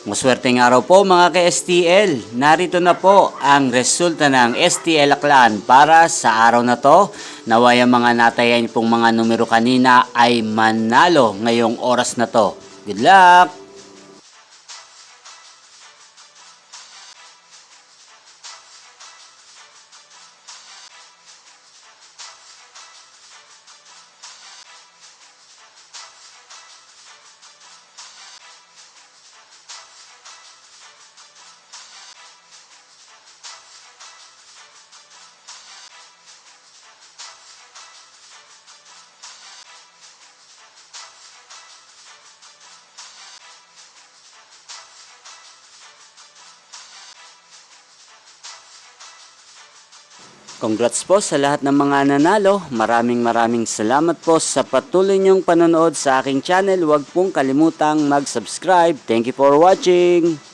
Maswerteng araw po mga ka-STL. Narito na po ang resulta ng STL Aklan para sa araw na to. Naway ang mga natayan pong mga numero kanina ay manalo ngayong oras na to. Good luck! Congrats po sa lahat ng mga nanalo. Maraming salamat po sa patuloy niyong panonood sa aking channel. Huwag pong kalimutang mag-subscribe. Thank you for watching.